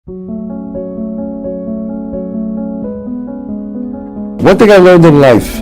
One thing I learned in life,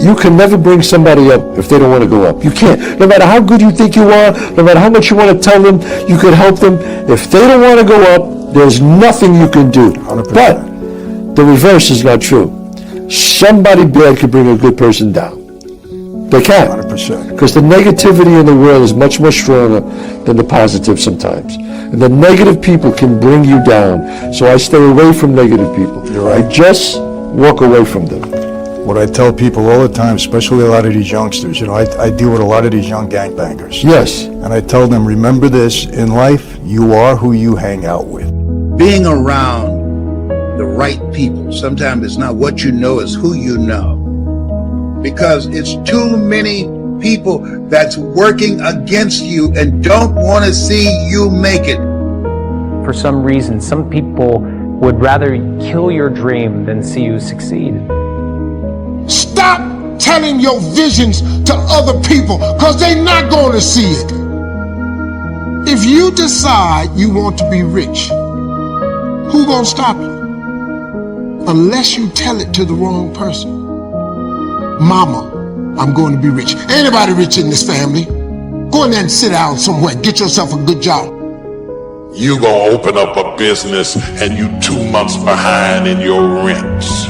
you can never bring somebody up if they don't want to go up. You can't. No matter how good you think you are, no matter how much you want to tell them, you can help them. If they don't want to go up, there's nothing you can do. 100%. But the reverse is not true. Somebody bad could bring a good person down. They can. 100%. Because the negativity in the world is much more stronger than the positive sometimes. And the negative people can bring you down. So I stay away from negative people. You're right. I just walk away from them. What I tell people all the time, especially a lot of these youngsters, I deal with a lot of these young gangbangers. Yes. And I tell them, remember this, in life, you are who you hang out with. Being around the right people, sometimes it's not what you know, it's who you know. Because it's too many people that's working against you and don't want to see you make it. For some reason, some people would rather kill your dream than see you succeed. Stop telling your visions to other people, because they're not going to see it. If you decide you want to be rich, who gonna stop you? Unless you tell it to the wrong person. Mama, I'm going to be rich. Anybody rich in this family? Go in there and sit down somewhere. Get yourself a good job. You gonna open up a business and you 2 months behind in your rents.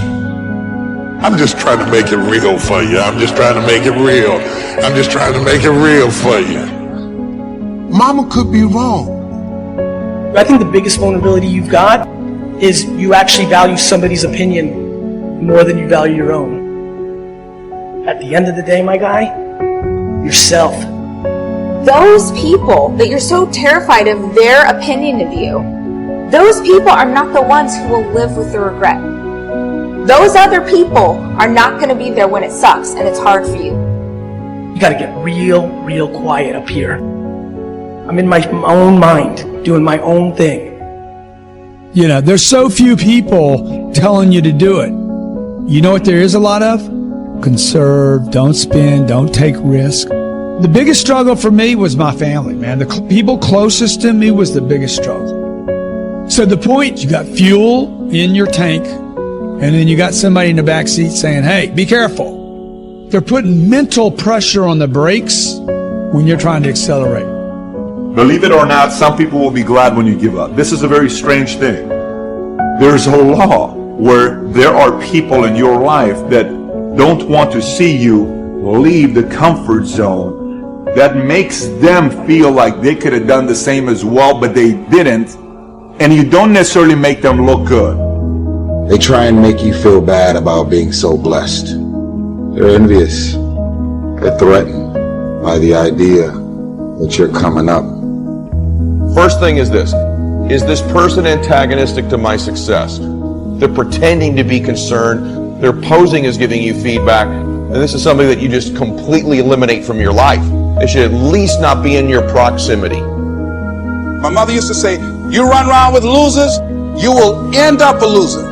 I'm just trying to make it real for you. I'm just trying to make it real. I'm just trying to make it real for you. Mama could be wrong. I think the biggest vulnerability you've got is you actually value somebody's opinion more than you value your own. At the end of the day, my guy, yourself. Those people that you're so terrified of their opinion of you, those people are not the ones who will live with the regret. Those other people are not going to be there when it sucks and it's hard for you. You got to get real quiet up here. I'm in my own mind, doing my own thing. You know, there's so few people telling you to do it. You know what there is a lot of? Conserve, don't spend, don't take risk. The biggest struggle for me was my family, man. The people closest to me was the biggest struggle. So the point, you got fuel in your tank, and then you got somebody in the back seat saying, hey, be careful. They're putting mental pressure on the brakes when you're trying to accelerate. Believe it or not, some people will be glad when you give up. This is a very strange thing. There's a law where there are people in your life that don't want to see you leave the comfort zone. That makes them feel like they could have done the same as well, but they didn't. And you don't necessarily make them look good. They try and make you feel bad about being so blessed. They're envious. They're threatened by the idea that you're coming up. First thing is this person antagonistic to my success? They're pretending to be concerned. They're posing as giving you feedback. And this is something that you just completely eliminate from your life. They should at least not be in your proximity. My mother used to say, you run around with losers, you will end up a loser.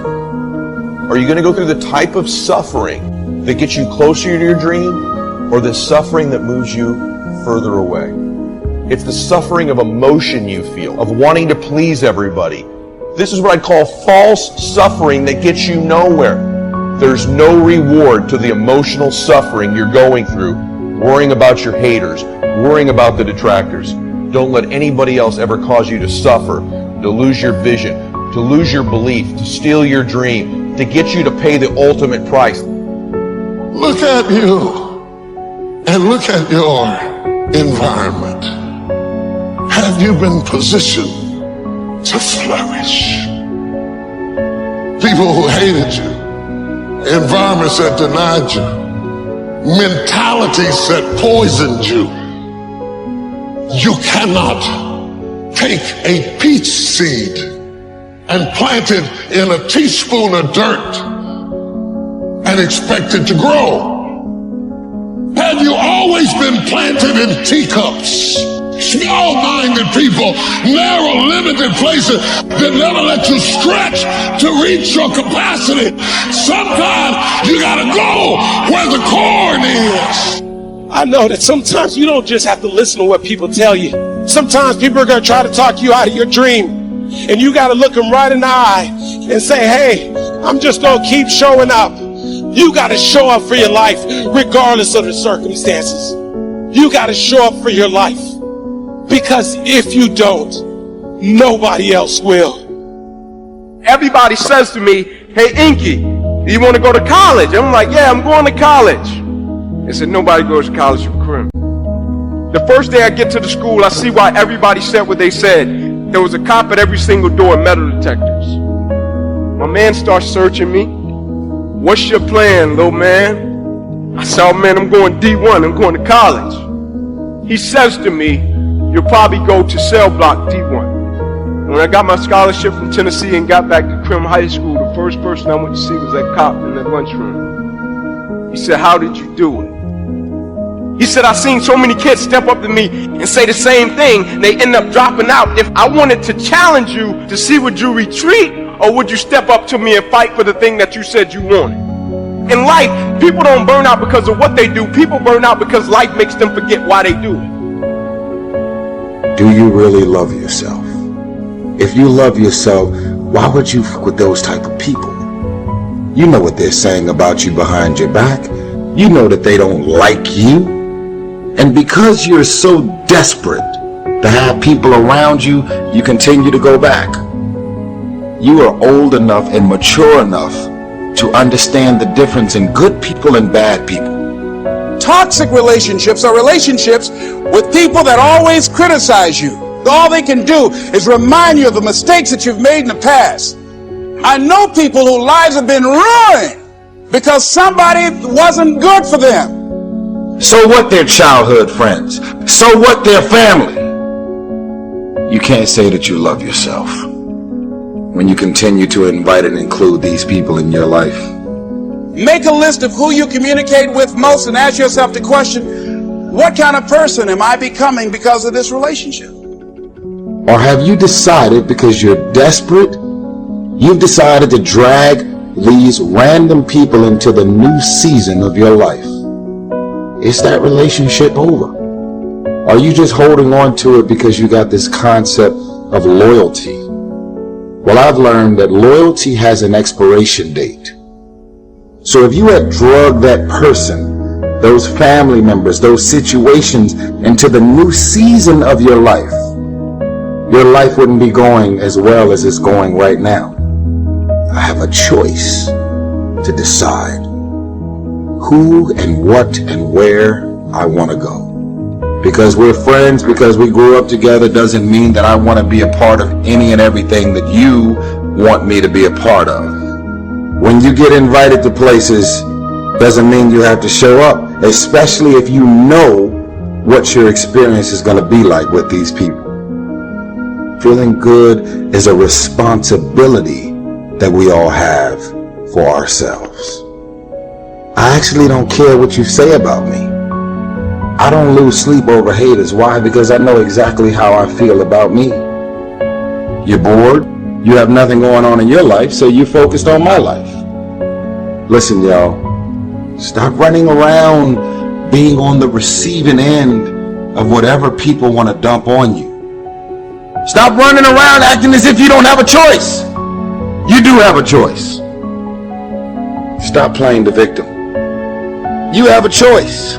Are you going to go through the type of suffering that gets you closer to your dream, or the suffering that moves you further away? It's the suffering of emotion you feel, of wanting to please everybody. This is what I call false suffering that gets you nowhere. There's no reward to the emotional suffering you're going through, worrying about your haters, worrying about the detractors. Don't let anybody else ever cause you to suffer, to lose your vision, to lose your belief, to steal your dream, to get you to pay the ultimate price. Look at you and look at your environment. Have you been positioned to flourish? People who hated you, environments that denied you, mentalities that poisoned you. You cannot take a peach seed and plant it in a teaspoon of dirt and expect it to grow. Have you always been planted in teacups? Small-minded people, narrow, limited places that never let you stretch to reach your capacity. Sometimes you gotta go where the corn is. I know that sometimes you don't just have to listen to what people tell you. Sometimes people are going to try to talk you out of your dream. and you got to look them right in the eye and say, hey, I'm just going to keep showing up. You got to show up for your life regardless of the circumstances. You got to show up for your life, because if you don't, nobody else will. Everybody says to me, hey, Inky, do you want to go to college? I'm like, yeah, I'm going to college. They said, nobody goes to college for crime. The first day I get to the school, I see why everybody said what they said. There was a cop at every single door, metal detectors. My man starts searching me. What's your plan, little man? I said, oh man, I'm going D1, I'm going to college. He says to me, you'll probably go to cell block D1. When I got my scholarship from Tennessee and got back to Crim High School, the first person I went to see was that cop in that lunchroom. He said, how did you do it? He said, I've seen so many kids step up to me and say the same thing, and they end up dropping out. If I wanted to challenge you to see, would you retreat, or would you step up to me and fight for the thing that you said you wanted? In life, people don't burn out because of what they do. People burn out because life makes them forget why they do it. Do you really love yourself? If you love yourself, why would you fuck with those type of people? You know what they're saying about you behind your back. You know that they don't like you. And because you're so desperate to have people around you, you continue to go back. You are old enough and mature enough to understand the difference in good people and bad people. Toxic relationships are relationships with people that always criticize you. All they can do is remind you of the mistakes that you've made in the past. I know people whose lives have been ruined because somebody wasn't good for them. So what their childhood friends? So what their family? You can't say that you love yourself when you continue to invite and include these people in your life. Make a list of who you communicate with most and ask yourself the question, what kind of person am I becoming because of this relationship? Or have you decided, because you're desperate, you've decided to drag these random people into the new season of your life? Is that relationship over? Are you just holding on to it because you got this concept of loyalty? Well, I've learned that loyalty has an expiration date. So if you had drugged that person, those family members, those situations into the new season of your life wouldn't be going as well as it's going right now. I have a choice to decide who and what and where I want to go. Because we're friends, because we grew up together, doesn't mean that I want to be a part of any and everything that you want me to be a part of. When you get invited to places, doesn't mean you have to show up, especially if you know what your experience is going to be like with these people. Feeling good is a responsibility that we all have for ourselves. I actually don't care what you say about me. I don't lose sleep over haters. Why? Because I know exactly how I feel about me. You're bored. You have nothing going on in your life, so you're focused on my life. Listen, y'all. Stop running around being on the receiving end of whatever people want to dump on you. Stop running around acting as if you don't have a choice. You do have a choice. Stop playing the victim. You have a choice.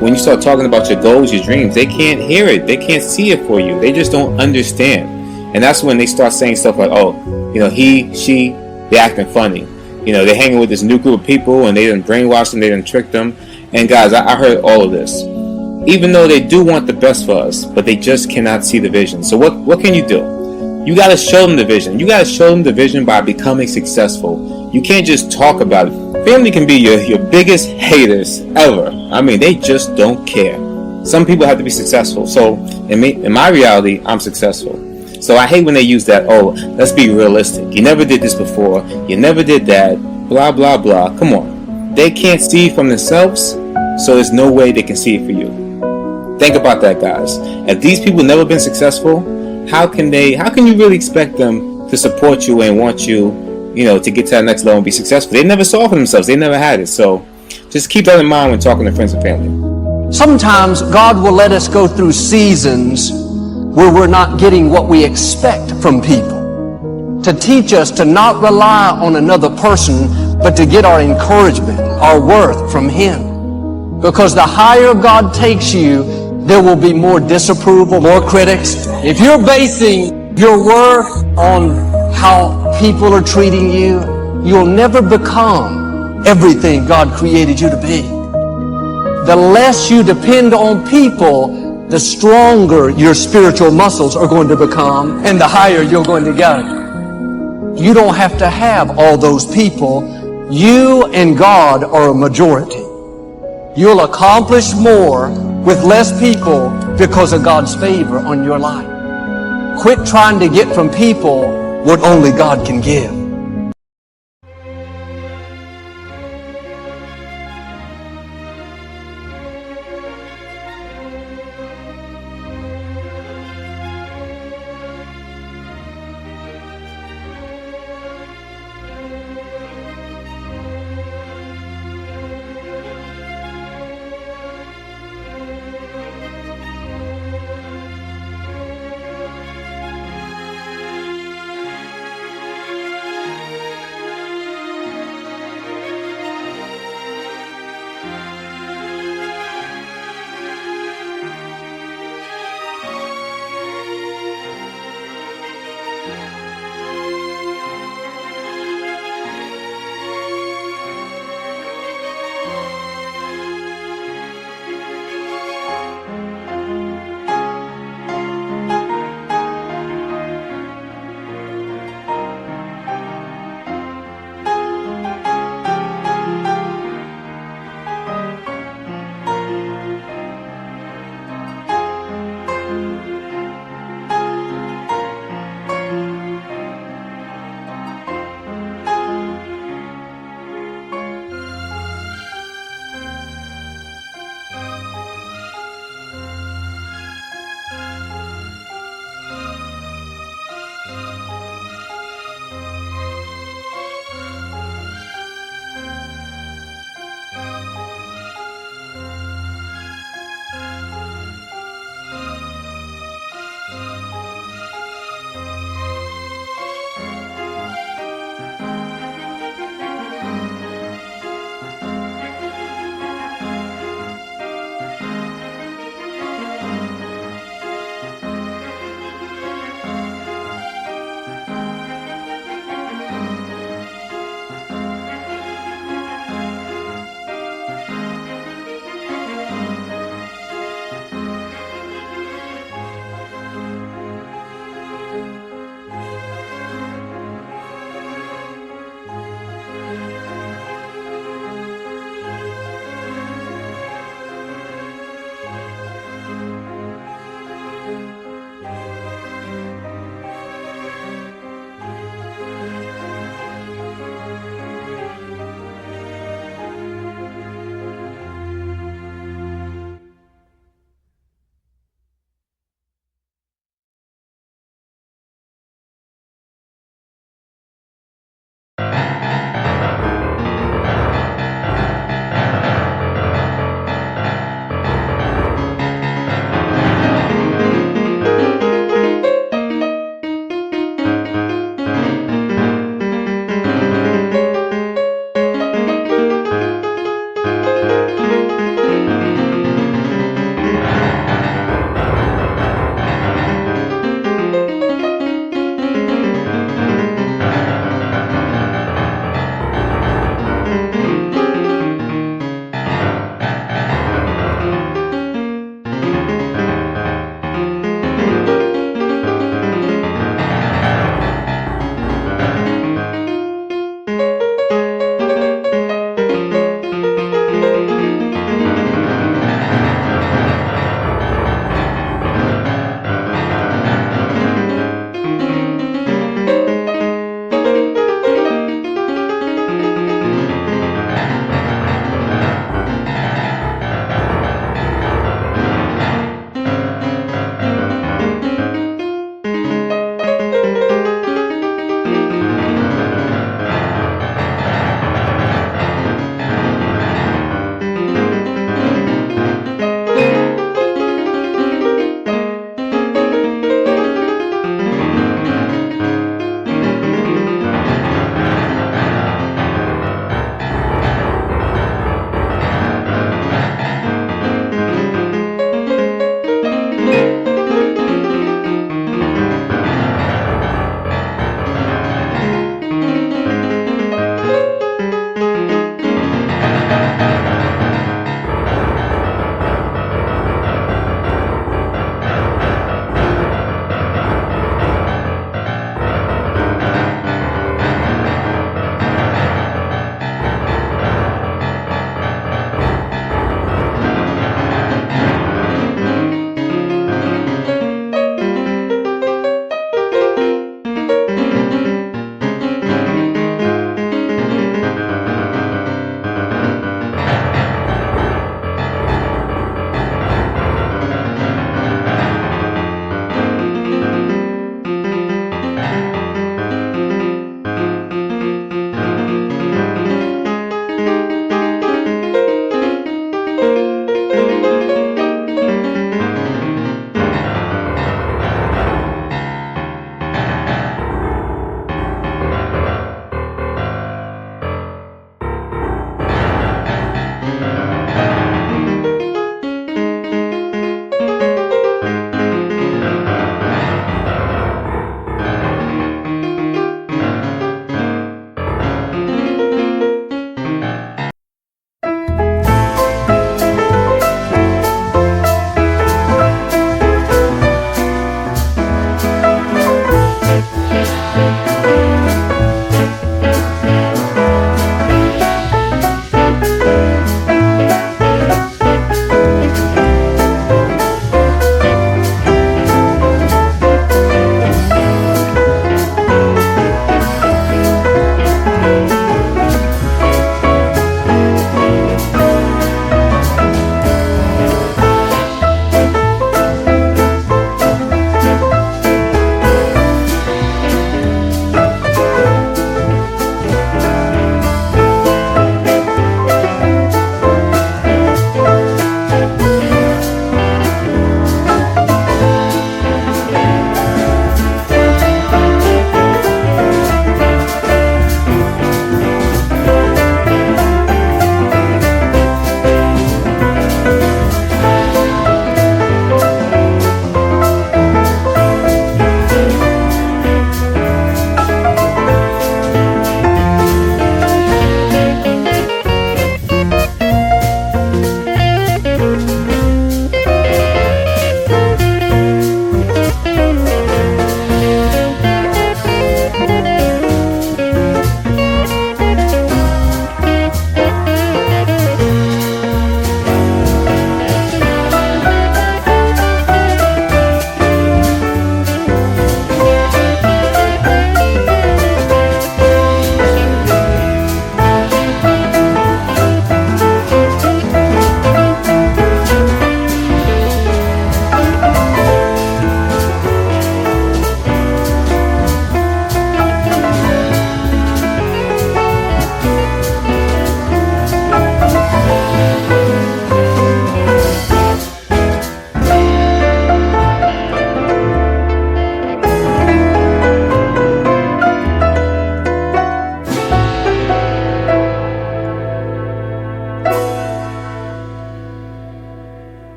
When you start talking about your goals, your dreams, they can't hear it. They can't see it for you. They just don't understand. And that's when they start saying stuff like, oh, he, she, they're acting funny. They're hanging with this new group of people and they done brainwashed them, they done tricked them. And guys, I heard all of this. Even though they do want the best for us, but they just cannot see the vision. So what can you do? You got to show them the vision. You got to show them the vision by becoming successful. You can't just talk about it. Family can be your biggest haters ever. I mean, they just don't care. Some people have to be successful. So in my reality, I'm successful. So I hate when they use that, oh, let's be realistic. You never did this before. You never did that. Blah, blah, blah. Come on. They can't see from themselves, so there's no way they can see it for you. Think about that, guys. If these people never been successful, how can you really expect them to support you and want you, to get to that next level and be successful? They never saw it for themselves. They never had it. So just keep that in mind when talking to friends and family. Sometimes God will let us go through seasons where we're not getting what we expect from people. to teach us to not rely on another person, but to get our encouragement, our worth from Him. Because the higher God takes you, there will be more disapproval, more critics. If you're basing your worth on how people are treating you, you'll never become everything God created you to be. The less you depend on people, the stronger your spiritual muscles are going to become, and the higher you're going to go. You don't have to have all those people. You and God are a majority. You'll accomplish more with less people because of God's favor on your life. Quit trying to get from people what only God can give.